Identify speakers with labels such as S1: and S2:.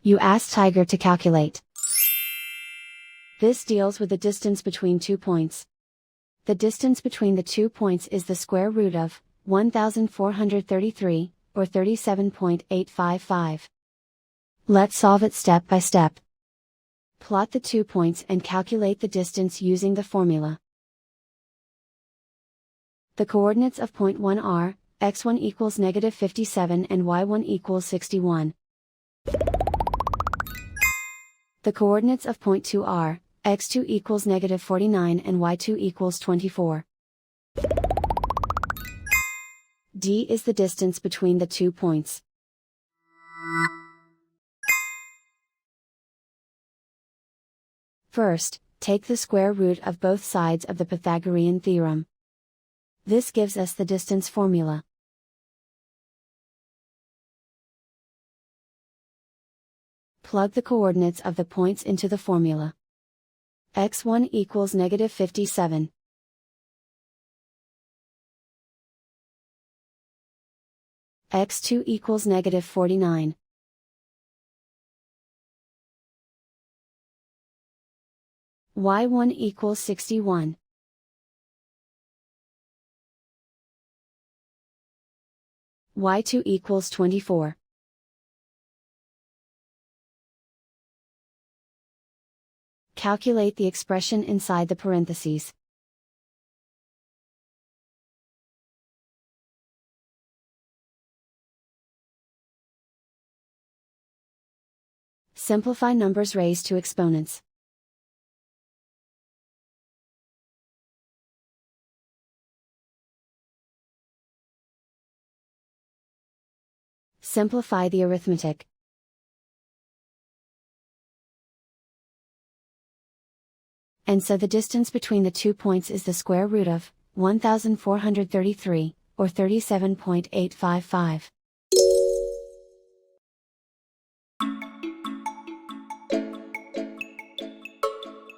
S1: You ask Tiger to calculate. This deals with the distance between 2 points. The distance between the 2 points is the square root of 1433, or 37.855. Let's solve it step by step. Plot the 2 points and calculate the distance using the formula. The coordinates of point 1 are, x1 equals -57 and y1 equals 61. The coordinates of point 2 are, x2 equals -49 and y2 equals 24. D is the distance between the 2 points. First, take the square root of both sides of the Pythagorean theorem. This gives us the distance formula. Plug the coordinates of the points into the formula. x1 equals -57. x2 equals -49. y1 equals 61. y2 equals 24. Calculate the expression inside the parentheses. Simplify numbers raised to exponents. Simplify the arithmetic. And so the distance between the 2 points is the square root of 1433, or 37.855.